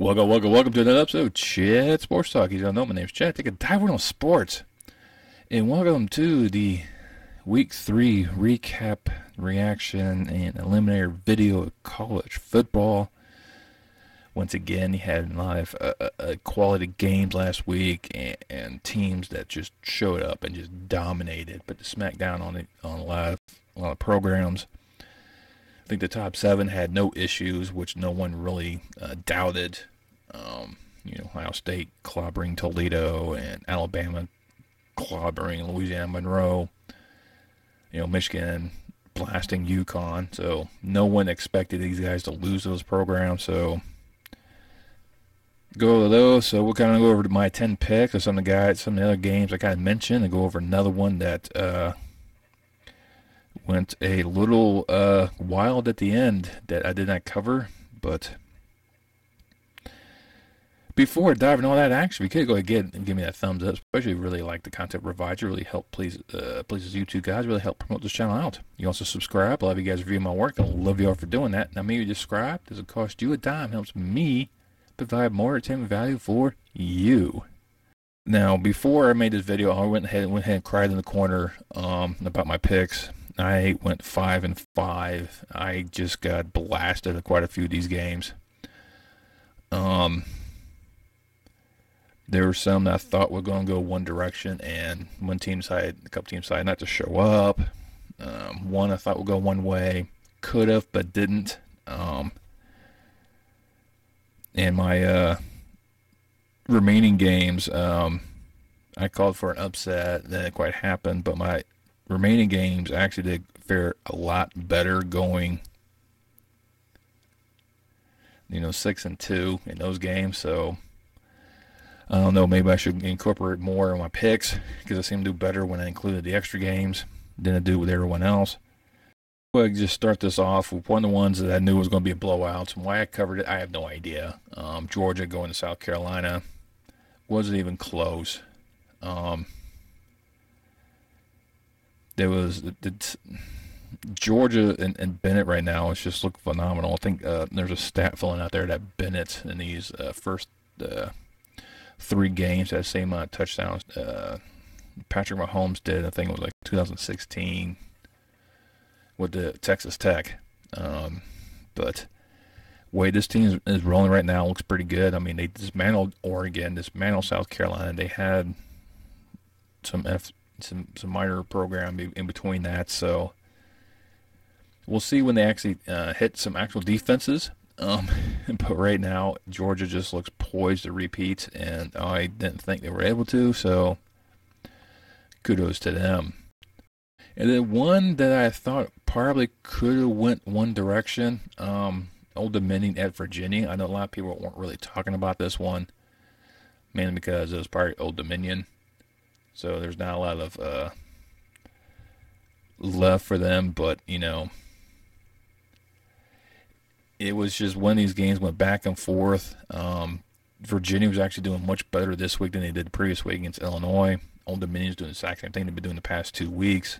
Welcome to another episode of Chat Sports Talk. You don't know, my name's Chad. Take a dive on sports. And welcome to the Week 3 recap, reaction, and eliminator video of college football. Once again, you had a lot of quality games last week and teams that just showed up and just dominated. But the smackdown on a lot of programs. I think the top 7 had no issues, which no one really doubted. Ohio State clobbering Toledo and Alabama clobbering Louisiana Monroe. Michigan blasting UConn. So no one expected these guys to lose those programs. So go over those. So we'll kind of go over to my 10 picks of some of the other games I kind of mentioned, and go over another one that went a little wild at the end that I did not cover. But before diving all that action, if you could go ahead and give me that thumbs up, especially if you really like the content provided. Really help pleases you two guys, really help promote this channel out. You also subscribe. A lot of you guys review my work. I love you all for doing that. Now, maybe subscribe. Doesn't cost you a dime. Helps me provide more entertainment value for you. Now, before I made this video, I went ahead and cried in the corner about my picks. I went 5-5. I just got blasted at quite a few of these games. There were some that I thought were going to go one direction, and a couple teams decided not to show up. One I thought would go one way, could have, but didn't. And my remaining games, I called for an upset. That didn't quite happen, but my remaining games actually did fare a lot better, going 6-2 in those games. So I don't know, maybe I should incorporate more in my picks, because I seem to do better when I included the extra games than I do with everyone else. Well, I just start this off with one of the ones that I knew was going to be a blowout. And why I covered it, I have no idea. Georgia going to South Carolina wasn't even close. There was Georgia and Bennett right now is just looking phenomenal. I think there's a stat filling out there that Bennett in these first 3 games had the same amount of touchdowns Patrick Mahomes did. I think it was like 2016 with the Texas Tech. But way this team is rolling right now looks pretty good. I mean, they dismantled Oregon, dismantled South Carolina. They had some minor program in between that. So we'll see when they actually hit some actual defenses. But right now, Georgia just looks poised to repeat, and I didn't think they were able to, so kudos to them. And then one that I thought probably could have went one direction, Old Dominion at Virginia. I know a lot of people weren't really talking about this one, mainly because it was probably Old Dominion, so there's not a lot of left for them, but it was just one of these games went back and forth. Virginia was actually doing much better this week than they did the previous week against Illinois. Old Dominion's doing the exact same thing they've been doing the past 2 weeks.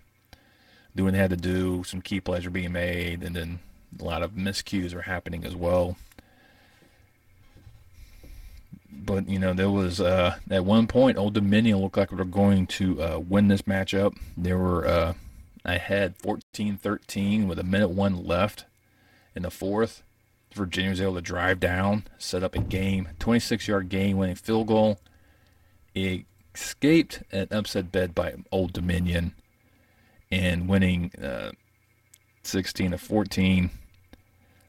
Doing what they had to do, some key plays are being made, and then a lot of miscues are happening as well. But, there was, at one point, Old Dominion looked like they were going to win this matchup. They were ahead 14-13 with 1:01 left in the fourth. Virginia was able to drive down, set up a 26-yard game-winning field goal. It escaped an upset bid by Old Dominion and winning 16-14.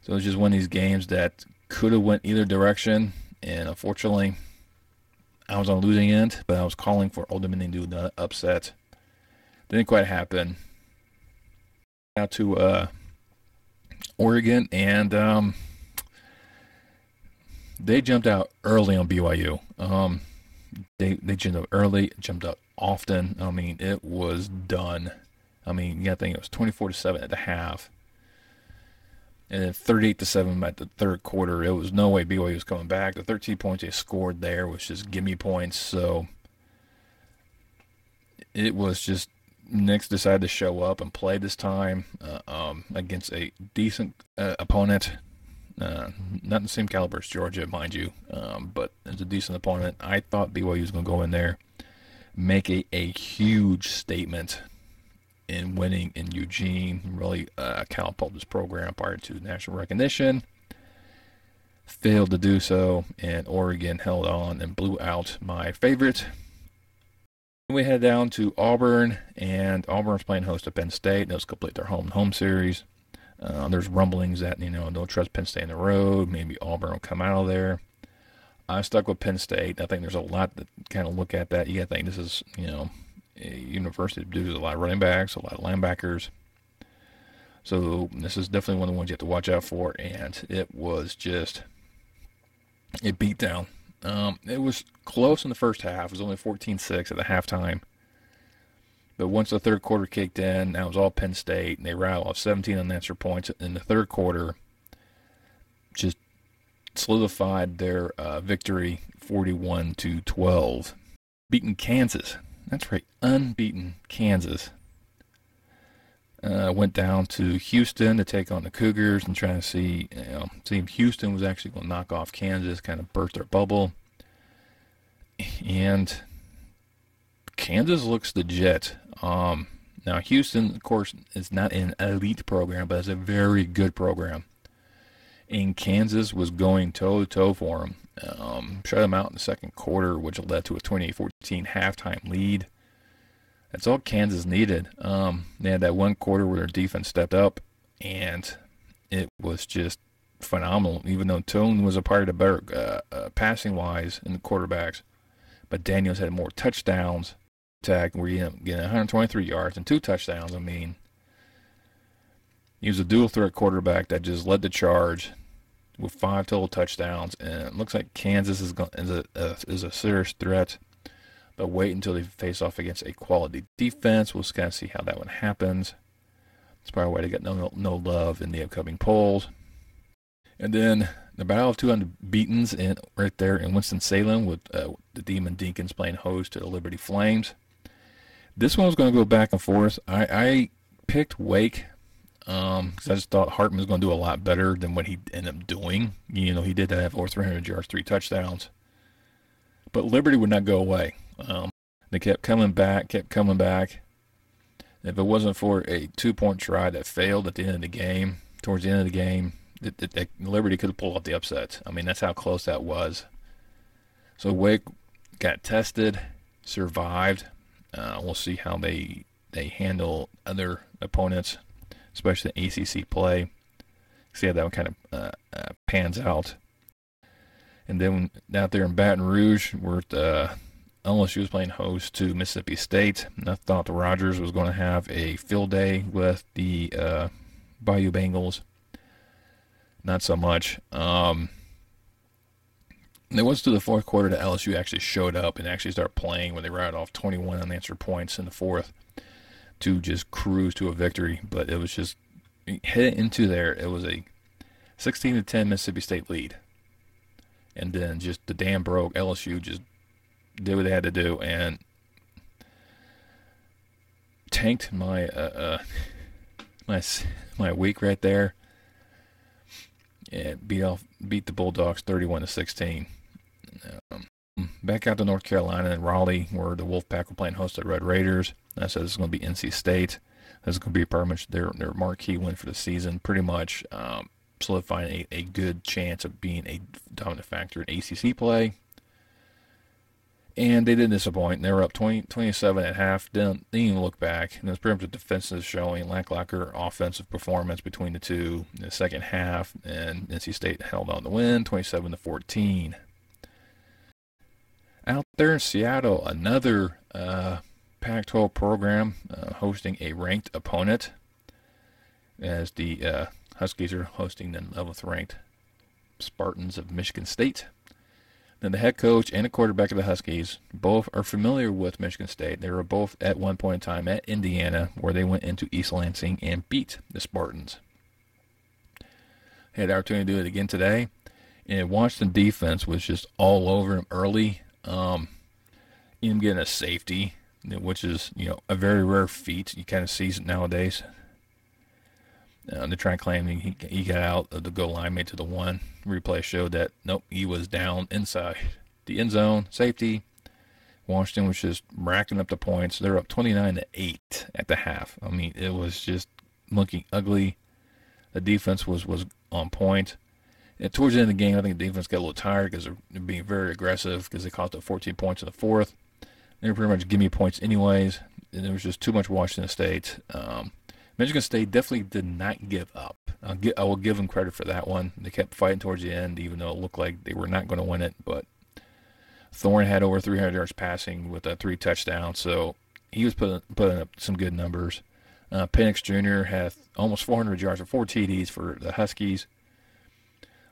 So it was just one of these games that could have went either direction, and unfortunately, I was on the losing end, but I was calling for Old Dominion to do the upset. Didn't quite happen. Now to Oregon, and they jumped out early on BYU. They jumped out early, jumped out often. I mean, it was done. I mean, you got to think it was 24-7 at the half, and then 38-7 at the third quarter. It was no way BYU was coming back. The 13 points they scored there was just gimme points. So it was just Knicks decided to show up and play this time against a decent opponent. Not the same caliber as Georgia, mind you, but it's a decent opponent. I thought BYU was going to go in there, make a huge statement in winning in Eugene, really catapult this program prior to national recognition. Failed to do so, and Oregon held on and blew out my favorite. We head down to Auburn, and Auburn's playing host to Penn State. Those complete their home series. There's rumblings that, don't trust Penn State on the road. Maybe Auburn will come out of there. I stuck with Penn State. I think there's a lot to kind of look at that. You got to think this is, a university due to a lot of running backs, a lot of linebackers. So this is definitely one of the ones you have to watch out for, and it was just a beatdown. It was close in the first half. It was only 14-6 at the halftime. But once the third quarter kicked in, that was all Penn State, and they rattled off 17 unanswered points in the third quarter. Just solidified their victory, 41-12. Beaten Kansas. That's right, unbeaten Kansas. Went down to Houston to take on the Cougars and try to see if Houston was actually going to knock off Kansas, kind of burst their bubble. And Kansas looks legit. Now, Houston, of course, is not an elite program, but it's a very good program. And Kansas was going toe-to-toe for them. Shut them out in the second quarter, which led to a 28-14 halftime lead. That's all Kansas needed. They had that one quarter where their defense stepped up, and it was just phenomenal, even though Tone was a part of the better passing-wise in the quarterbacks. But Daniels had more touchdowns. Attack where you getting 123 yards and 2 touchdowns. I mean, he was a dual threat quarterback that just led the charge with 5 total touchdowns. And it looks like Kansas is a serious threat. But wait until they face off against a quality defense. We'll kind of see how that one happens. It's probably why they got no love in the upcoming polls. And then the Battle of 2 Unbeatens right there in Winston-Salem with the Demon Deacons playing host to the Liberty Flames. This one was going to go back and forth. I picked Wake because I just thought Hartman was going to do a lot better than what he ended up doing. He did have over 300 yards, 3 touchdowns. But Liberty would not go away. They kept coming back. If it wasn't for a 2-point try that failed at the end of the game, towards the end of the game, Liberty could have pulled off the upset. I mean, that's how close that was. So Wake got tested, survived. We'll see how they handle other opponents, especially the ACC play. See how that one kind of pans out. And then out there in Baton Rouge, LSU was playing host to Mississippi State. And I thought the Rogers was going to have a field day with the Bayou Bengals. Not so much. It was to the fourth quarter that LSU actually showed up and actually started playing when they rattled off 21 unanswered points in the fourth to just cruise to a victory. But it was just heading into there. It was a 16-10 Mississippi State lead. And then just the dam broke. LSU just did what they had to do and tanked my my week right there. And beat the Bulldogs 31-16. Back out to North Carolina and Raleigh, where the Wolfpack were playing host to Red Raiders. I said this is going to be NC State. This is going to be pretty much their marquee win for the season. Pretty much solidifying a good chance of being a dominant factor in ACC play. And they didn't disappoint. They were up 27 at half. Didn't even look back. And it was pretty much a defensive showing, lackluster offensive performance between the two in the second half. And NC State held on to win, 27-14. Out there in Seattle, another Pac-12 program hosting a ranked opponent, as the Huskies are hosting the 11th ranked Spartans of Michigan State. Now, the head coach and the quarterback of the Huskies both are familiar with Michigan State. They were both at one point in time at Indiana, where they went into East Lansing and beat the Spartans. Had the opportunity to do it again today, and Washington defense was just all over him early. Him getting a safety, which is a very rare feat. You kind of see it nowadays. They tried claiming he got out of the goal line, made to the one. Replay showed that, nope, he was down inside the end zone, safety. Washington was just racking up the points. They're up 29-8 at the half. I mean, it was just looking ugly. The defense was on point. And towards the end of the game, I think the defense got a little tired because they're being very aggressive because they cost up 14 points in the fourth. They were pretty much give me points anyways. And there was just too much Washington State. Michigan State definitely did not give up. I will give them credit for that one. They kept fighting towards the end, even though it looked like they were not going to win it. But Thorne had over 300 yards passing with 3 touchdowns, so he was putting up some good numbers. Penix Jr. had almost 400 yards or 4 TDs for the Huskies.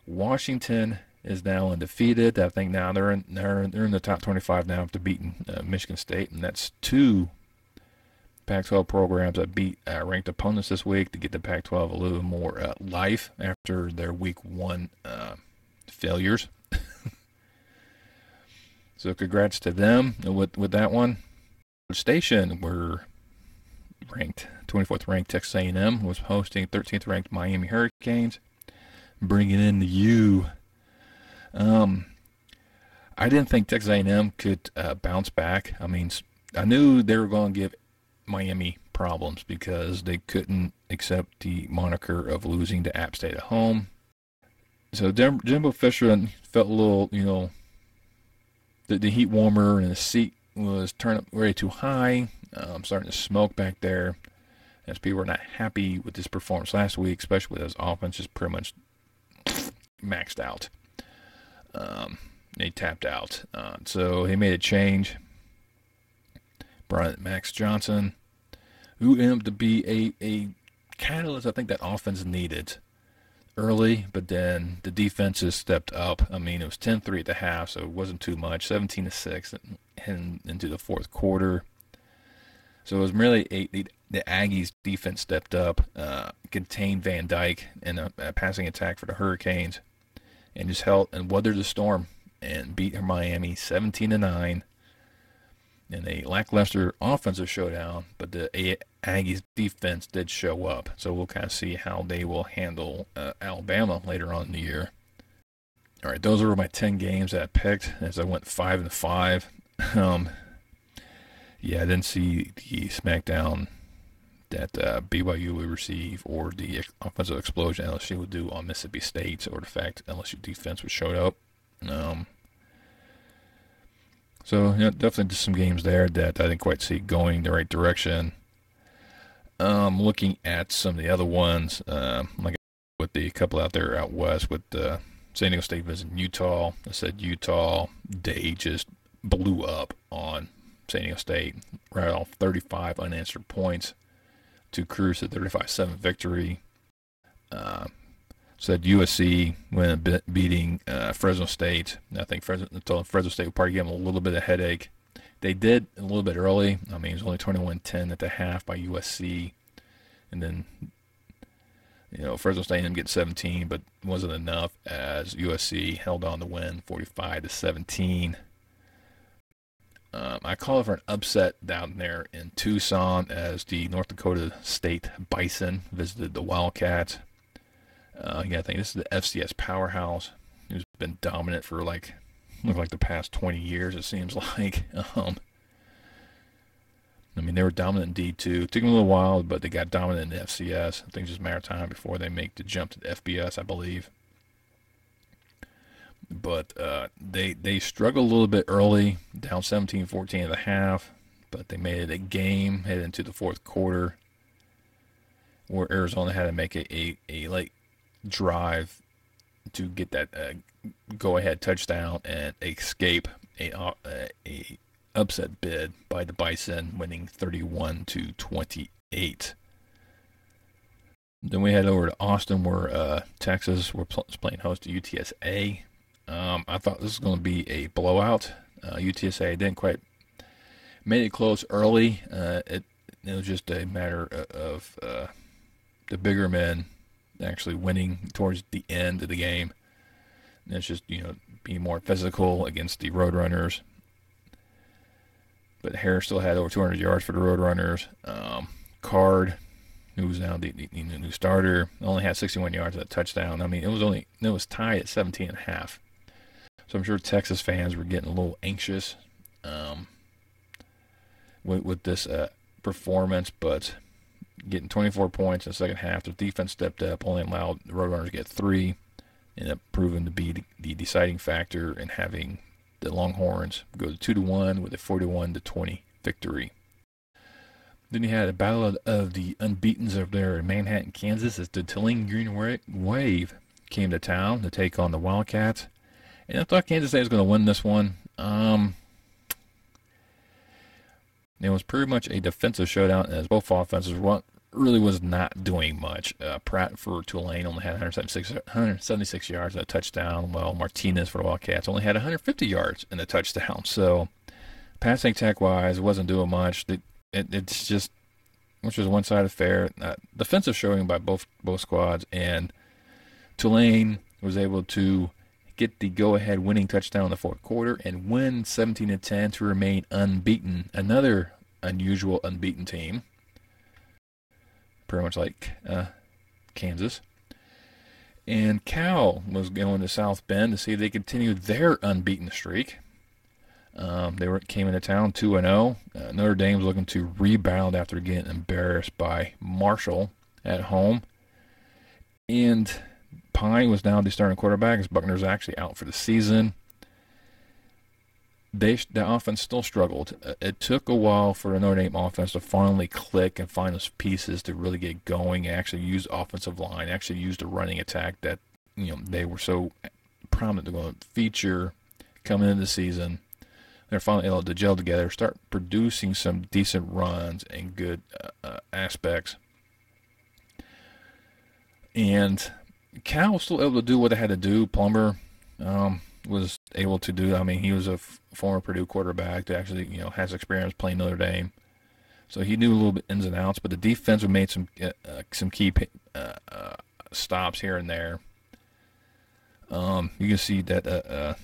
Washington is now undefeated. I think now they're in the top 25 now after beating Michigan State, and that's 2 Pac-12 programs that beat ranked opponents this week to get the Pac-12 a little more life after their Week 1 failures. So congrats to them with that one. Station were ranked 24th ranked Texas A&M was hosting 13th ranked Miami Hurricanes, bringing in the U. I didn't think Texas A&M could bounce back. I mean, I knew they were going to give Miami problems because they couldn't accept the moniker of losing to App State at home. So Jimbo Fisher felt a little, the heat warmer and the seat was turned up way too high. Starting to smoke back there as people were not happy with his performance last week, especially with his offense just pretty much maxed out. He tapped out. So he made a change. Brought in Max Johnson, who ended up to be a catalyst I think that offense needed early, but then the defenses stepped up. I mean, it was 10-3 at the half, so it wasn't too much. 17-6 and into the fourth quarter. So it was really the Aggies' defense stepped up, contained Van Dyke in a passing attack for the Hurricanes, and just held and weathered the storm and beat Miami 17-9 in a lackluster offensive showdown. But the Aggies' defense did show up, so we'll kind of see how they will handle Alabama later on in the year. All right, those were my 10 games that I picked as I went 5-5. Yeah, I didn't see the smackdown that BYU would receive or the offensive explosion LSU would do on Mississippi State, or the fact LSU defense was showed up. So definitely just some games there that I didn't quite see going the right direction. Looking at some of the other ones, like with the couple out there out west with San Diego State visiting Utah. I said Utah, they just blew up on San Diego State right off 35 unanswered points to cruise to 35-7 victory. Said USC when beating Fresno State. I think Fresno State would probably give them a little bit of headache. They did a little bit early. I mean, it was only 21-10 at the half by USC. And then, Fresno State didn't get 17, but wasn't enough as USC held on to win 45-17. I call it for an upset down there in Tucson as the North Dakota State Bison visited the Wildcats. I think this is the FCS powerhouse who's been dominant for like the past 20 years, it seems like. They were dominant in D2. It took them a little while, but they got dominant in the FCS. I think it's just a matter of time before they make the jump to the FBS, I believe. But they struggled a little bit early, down 17-14 at the half, but they made it a game headed into the fourth quarter where Arizona had to make a late drive to get that go-ahead touchdown and escape a upset bid by the Bison, winning 31-28. Then we head over to Austin, where Texas was playing host to UTSA. I thought this was going to be a blowout. UTSA didn't quite made it close early. It was just a matter of the bigger men actually winning towards the end of the game. And it's just, being more physical against the Roadrunners. But Harris still had over 200 yards for the Roadrunners. Card, who's now the new starter, only had 61 yards and a touchdown. I mean, it was tied at 17.5. So I'm sure Texas fans were getting a little anxious with this performance, but getting 24 points in the second half, the defense stepped up, only allowed the Roadrunners to get 3, ended up proving to be the deciding factor in having the Longhorns go to 2-1 with a 41-20 victory. Then you had a battle of the unbeatens over there in Manhattan, Kansas, as the Tulane Green Wave came to town to take on the Wildcats. And I thought Kansas State was going to win this one. It was pretty much a defensive showdown, as both offenses really was not doing much. Pratt for Tulane only had 176 yards and a touchdown, while Martinez for the Wildcats only had 150 yards and a touchdown. So passing attack-wise, wasn't doing much. It's just, which was a one-sided affair. Defensive showing by both squads, and Tulane was able to get the go-ahead winning touchdown in the fourth quarter and win 17-10 to remain unbeaten. Another unusual unbeaten team, pretty much like Kansas. And Cal was going to South Bend to see if they continued their unbeaten streak. They came into town 2-0. Notre Dame was looking to rebound after getting embarrassed by Marshall at home. And Pine was now the starting quarterback, as Buckner's actually out for the season. The offense still struggled. It took a while for the Notre Dame offense to finally click and find those pieces to really get going and actually use offensive line, actually use the running attack that they were so prominent to go feature coming into the season. They're finally able to gel together, start producing some decent runs and good aspects. And Cal was still able to do what they had to do. Plummer was able to do. I mean, he was a former Purdue quarterback that actually, has experience playing Notre Dame. So he knew a little bit ins and outs, but the defense made some key stops here and there. You can see that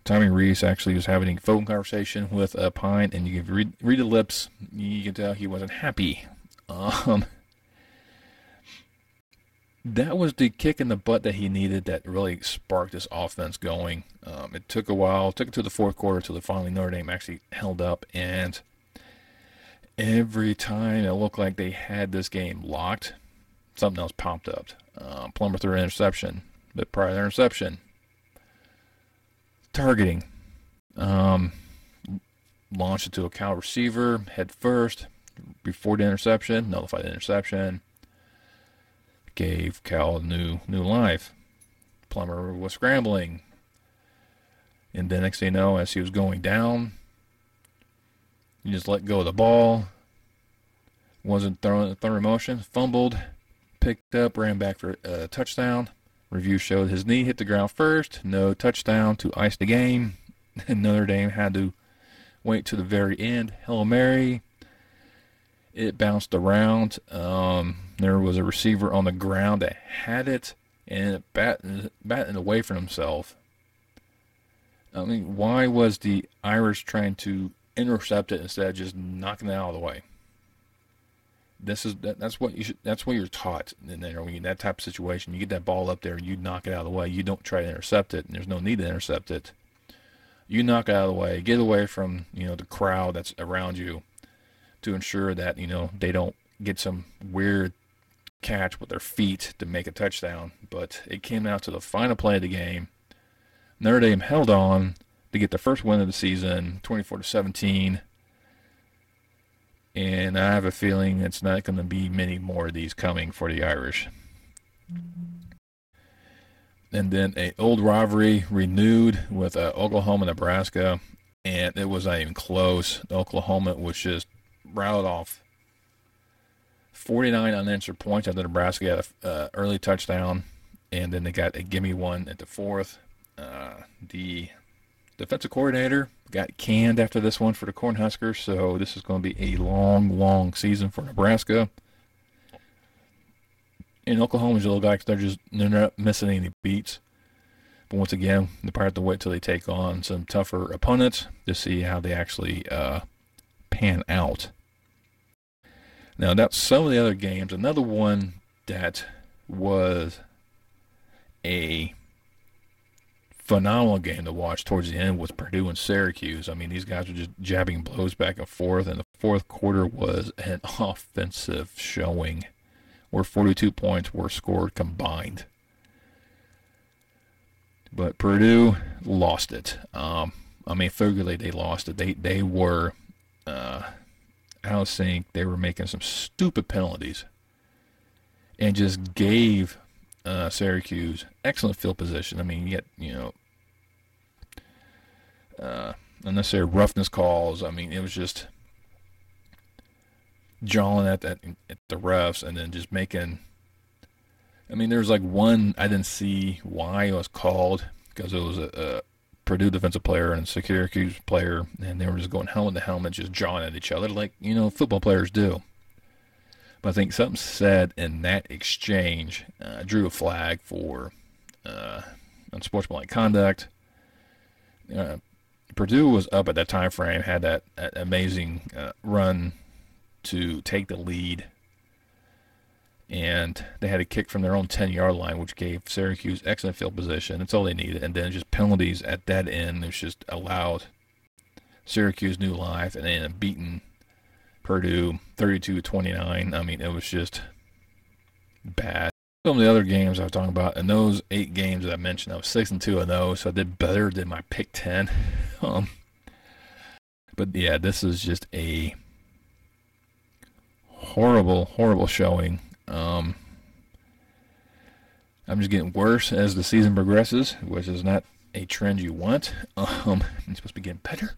Tommy Reese actually was having a phone conversation with Pine, and you can read the lips. You can tell he wasn't happy. That was the kick in the butt that he needed that really sparked this offense going. It took a while. It took it to the fourth quarter till finally Notre Dame actually held up, and every time it looked like they had this game locked, something else popped up. Plummer threw an interception, but prior to the interception, targeting. Launched it to a Cal receiver head first before the interception, nullified the interception, gave Cal new life. Plummer was scrambling, and then next thing you know, as he was going down, he just let go of the ball, wasn't throwing motion, fumbled, picked up, ran back for a touchdown. Review showed his knee hit the ground first, no touchdown to ice the game. And Notre Dame had to wait to the very end. Hail Mary. It bounced around. There was a receiver on the ground that had it, and it batted away from himself. I mean, why was the Irish trying to intercept it instead of just knocking it out of the way? That's what you're taught. And then when you're in that type of situation, you get that ball up there, you knock it out of the way. You don't try to intercept it, and there's no need to intercept it. You knock it out of the way, get away from the crowd that's around you, to ensure that they don't get some weird catch with their feet to make a touchdown. But it came out to the final play of the game. Notre Dame held on to get the first win of the season, 24-17. And I have a feeling it's not going to be many more of these coming for the Irish. And then an old rivalry renewed with Oklahoma, Nebraska, and it was not even close. Oklahoma was just rattled off 49 unanswered points after Nebraska got an early touchdown, and then they got a gimme one at the fourth. The defensive coordinator got canned after this one for the Cornhuskers, so this is going to be a long, long season for Nebraska. And Oklahoma's little guys, they're not missing any beats. But once again, they probably have to wait till they take on some tougher opponents to see how they actually pan out. Now, that's some of the other games. Another one that was a phenomenal game to watch towards the end was Purdue and Syracuse. I mean, these guys were just jabbing blows back and forth, and the fourth quarter was an offensive showing where 42 points were scored combined. But Purdue lost it. Figuratively, they lost it. They were out of sync. They were making some stupid penalties and just gave Syracuse excellent field position. I mean, unnecessary roughness calls. I mean, it was just jawing at the refs and then just making. I mean, there's like one I didn't see why it was called because it was a Purdue defensive player and a Syracuse player, and they were just going helmet to helmet, just jawing at each other like football players do. But I think something said in that exchange drew a flag for unsportsmanlike conduct. Purdue was up at that time frame, had that amazing run to take the lead, and they had a kick from their own 10-yard line, which gave Syracuse excellent field position. That's all they needed. And then just penalties at that end, which just allowed Syracuse new life, and they ended up beating Purdue 32-29. I mean, it was just bad. Some of the other games I was talking about, and those 8 games that I mentioned, I was 6-2 in those, so I did better than my pick 10. But yeah, this is just a horrible showing. I'm just getting worse as the season progresses, which is not a trend you want. It's supposed to be getting better.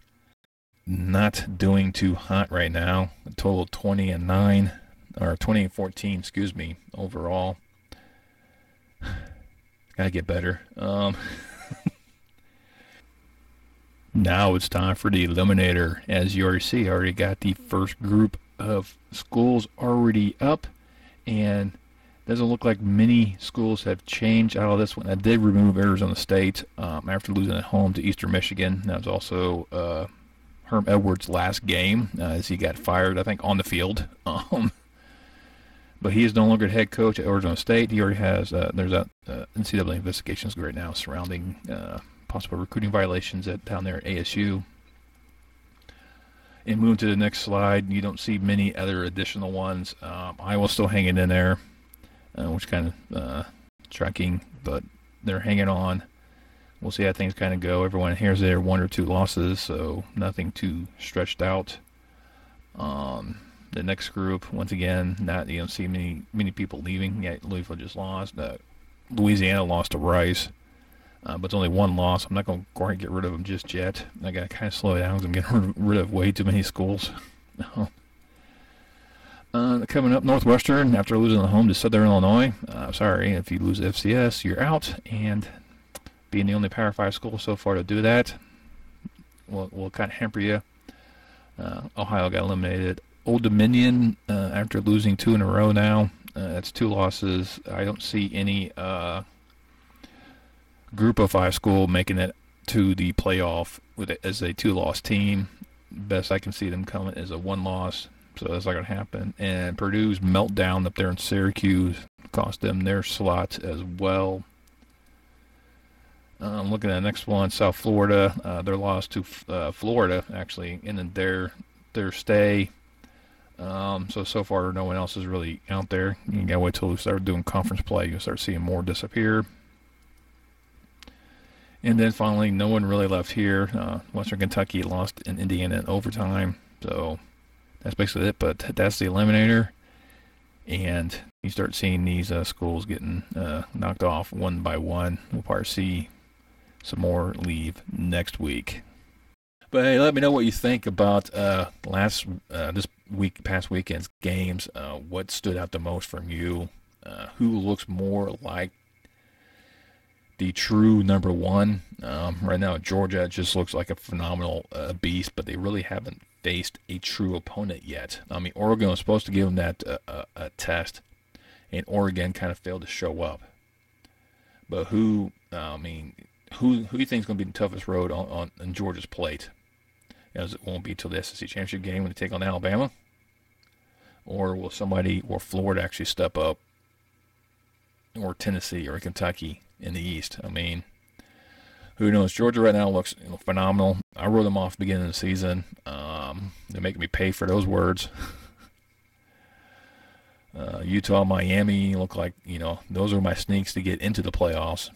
Not doing too hot right now. A total of 20-9, or 20-14, excuse me, overall. Gotta get better. Now it's time for the Eliminator. As you already see, I already got the first group of schools already up, and doesn't look like many schools have changed out of this one. I did remove Arizona State after losing at home to Eastern Michigan. That was also Herm Edwards' last game as he got fired, I think, on the field. But he is no longer head coach at Arizona State. He already has, there's NCAA investigations right now surrounding possible recruiting violations down there at ASU. And moving to the next slide, you don't see many other additional ones. Iowa's still hanging in there, which kind of striking, but they're hanging on. We'll see how things kind of go. Everyone here's their 1 or 2 losses, so nothing too stretched out. The next group, once again, you don't see many people leaving. Yeah, Louisville just lost. Louisiana lost to Rice, but it's only 1 loss. I'm not going to quite get rid of them just yet. I got to kind of slow it down because I'm getting rid of way too many schools. Coming up, Northwestern, after losing at home to Southern Illinois. Sorry, if you lose FCS, you're out. And being the only Power 5 school so far to do that will kind of hamper you. Ohio got eliminated. Old Dominion, after losing 2 in a row now, that's 2 losses. I don't see any Group of 5 school making it to the playoff as a 2-loss team. Best I can see them coming is a 1 loss, so that's not going to happen. And Purdue's meltdown up there in Syracuse cost them their slot as well. Looking at the next one, South Florida, their loss to Florida actually ended their stay. So far no one else is really out there. You gotta wait till we start doing conference play. You'll start seeing more disappear. And then finally, no one really left here. Western Kentucky lost in Indiana in overtime. So that's basically it. But that's the Eliminator. And you start seeing these schools getting knocked off one by one. We'll probably see some more leave next week. But hey, let me know what you think about this past weekend's games. What stood out the most from you? Who looks more like the true number 1? Right now, Georgia just looks like a phenomenal beast, but they really haven't faced a true opponent yet. I mean, Oregon was supposed to give them that a test, and Oregon kind of failed to show up. But who do you think is going to be the toughest road on Georgia's plate? As it won't be till the SEC championship game when they take on Alabama. Or will Florida actually step up? Or Tennessee or Kentucky in the East? I mean, who knows? Georgia right now looks phenomenal. I wrote them off at the beginning of the season. They're making me pay for those words. Utah, Miami look like, those are my sneaks to get into the playoffs.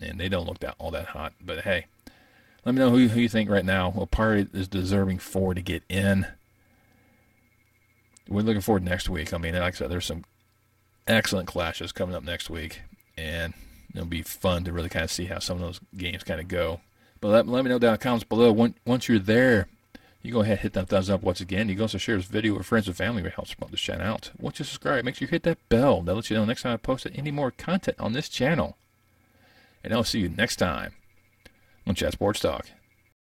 And they don't look all that hot. But hey, let me know who you think right now. What party is deserving for to get in? We're looking forward to next week. I mean, like I said, there's some excellent clashes coming up next week. And it'll be fun to really kind of see how some of those games kind of go. But let me know down in the comments below. Once you're there, you go ahead and hit that thumbs up once again. You can also share this video with friends and family to help promote this channel out. Once you subscribe, make sure you hit that bell. That lets you know next time I post any more content on this channel. And I'll see you next time on Chat Sports Talk.